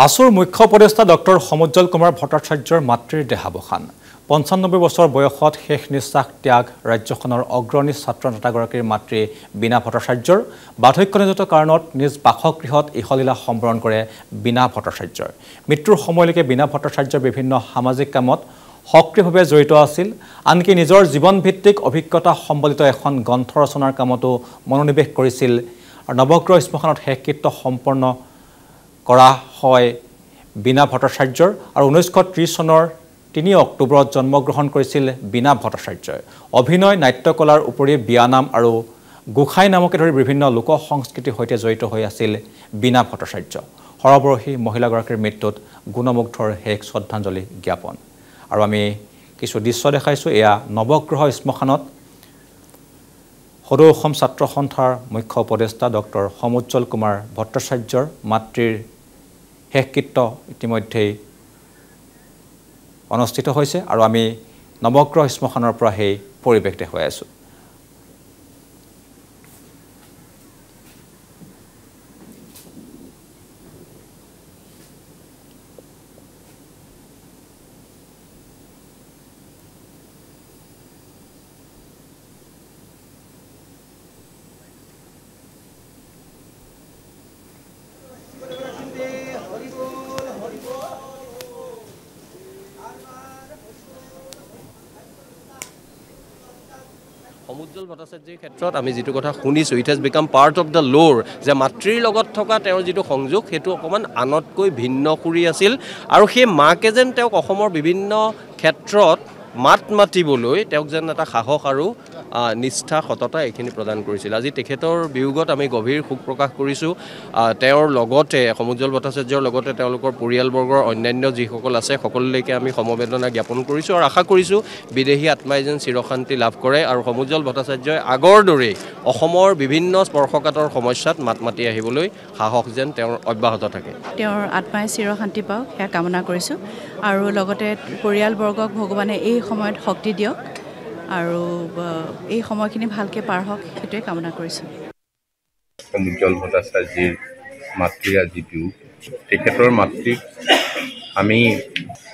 আসুৰ মুখ্য উপদেষ্টা ডক্টৰ সমুজ্জ্বল কুমাৰ ভট্টাচাৰ্যৰ মাতৃৰ দেহাৱসান ৯৫ বছৰ বয়সত শেষ নিশ্বাস ত্যাগ ৰাজ্যখনৰ অগ্ৰণী ছাত্ৰ নেতাগৰাকীৰ মাতৃ বীণা ভট্টাচাৰ্যৰ বাৰ্ধক্যজনিত কাৰণত নিজ বাসগৃহত ইহলীলা সম্বৰণ কৰে বীণা ভট্টাচাৰ্যৰ মৃত্যুৰ সময়লৈকে বীণা ভট্টাচাৰ্যৰ বিভিন্ন সামাজিক কামত সক্ৰিয়ভাৱে জড়িত আছিল আনকি নিজৰ জীৱনভিত্তিক অভিজ্ঞতা সম্বলিত এখন গ্ৰন্থ ৰচনাৰ কামতো মনোনিৱেশ কৰিছিল আৰু নৱগ্ৰহ শ্মশানত শেষকৃত্য সম্পন্ন কৰা হয় বীণা ভট্টাচাৰ্যৰ আৰু 1930 চনৰ 3 অক্টোবৰত জন্মগ্ৰহণ কৰিছিল বীণা ভট্টাচাৰ্যই অভিনয় নাট্যকলাৰ উপৰি বিয়ানাম আৰু গোখাই নামকে ধৰি বিভিন্ন লোক সংস্কৃতিৰ সৈতে জড়িত হৈ আছিল বীণা ভট্টাচাৰ্য সৰবৰাহী মহিলাগৰাকীৰ মৃত্যুত গুণমুগ্ধৰ শেষ শ্ৰদ্ধাঞ্জলি জ্ঞাপন আৰু আমি কিছু দৃশ্য দেখাইছো এয়া নৱগ্ৰহ শ্মশানত সদৌ অসম ছাত্ৰ সন্থাৰ মুখ্য উপদেষ্টা ডক্টৰ সমুজ্জ্বল কুমাৰ ভট্টাচাৰ্যৰ মাতৃৰ শেষকৃত্য ইতিমধ্যেই অনুষ্ঠিত হৈছে আৰু আমি নৱগ্ৰহ শ্মশানৰ পৰা সেই পৰিৱেশ দেখুৱাই আছো সমুজ্জ্বল ভট্টাচাৰ্যৰ ক্ষেত্ৰত আমি যেটো কথা শুনিছো it has became part of the লোৰ যে মাতৃৰ লগত থকা তেওঁৰ যেটো সংযোগ হেতু অকমান আনতকৈ ভিন্ন কৰি আছিল আৰু সেই মাকে যেন তেওঁক অসমৰ বিভিন্ন ক্ষেত্ৰত মাত মাতিবলৈ তেওঁক যেন এটা সাহস আৰু নিষ্ঠা সততা এখিনি প্ৰদান কৰিছিল আজি তেখেতৰ বিয়োগত আমি গভীৰ শোক প্ৰকাশ কৰিছো তেওঁৰ লগতে সমুজ্জ্বল ভট্টাচাৰ্যৰ লগতে তেওঁলোকৰ পৰিয়ালবৰ্গৰ অন্যান্য যিসকল আছে সকলোলৈকে আমি সমবেদনা জ্ঞাপন কৰিছো আৰু আশা কৰিছো বিদেহী আত্মাই যেন চিৰশান্তি লাভ কৰে আৰু সমুজ্জ্বল ভট্টাচাৰ্যই আগৰ দৰে অসমৰ বিভিন্ন স্পৰ্শকাতৰ সমস্যাত মাত মাতি আহিবলৈ সাহস যেন তেওঁৰ অব্যাহত থাকে তেওঁৰ আত্মাই চিৰশান্তি পাওক সেয়া কামনা কৰিছো আৰু লগতে পৰিয়ালবৰ্গক ভগৱানে এই সময়ত শক্তি দিয়ক আৰু এই সময়খিনি ভালকে পাৰ হওক হেতুৱে কামনা কৰিছো সমুজ্জ্বল ভট্টাচাৰ্যৰ মাতৃ আজি বিয়োগ তেখেতৰ মাতৃক আমি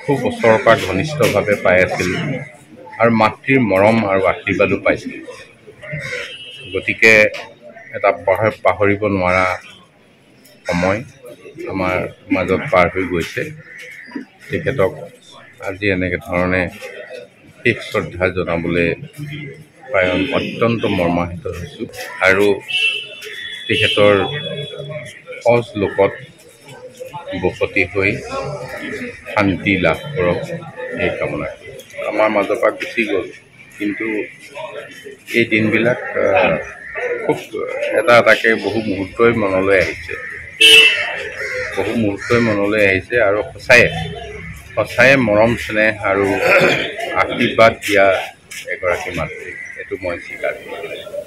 খুব ওচৰৰ পৰা ঘনিষ্ঠভাৱে পাই আছিলোঁ আৰু মাতৃৰ মৰম আৰু আশীৰ্বাদো পাইছিলোঁ গতিকে এটা পাহৰিব নোৱাৰা সময় আমাৰ মাজত পাৰ হৈ গৈছে তেখেতক আজি এনেকৈ ধৰণে শেষ শ্ৰদ্ধা জনাবলৈ পাই অত্যন্ত মৰ্মাহিত হৈছোঁ আৰু তেখেতৰ সহজ লোকত বসতি হৈ শান্তি লাভ কৰক এই কামনা আমাৰ মাজৰ পৰা গুচি গ'ল কিন্তু এই দিনবিলাক খুব এটাকৈ বহু মুহূৰ্তই মনলৈ আহিছে আৰু সঁচায়ে মৰম স্নেহ আৰু আশীৰ্বাদ দিয়া এগৰাকী মাতৃ এইটো মই স্বীকাৰ কৰোঁ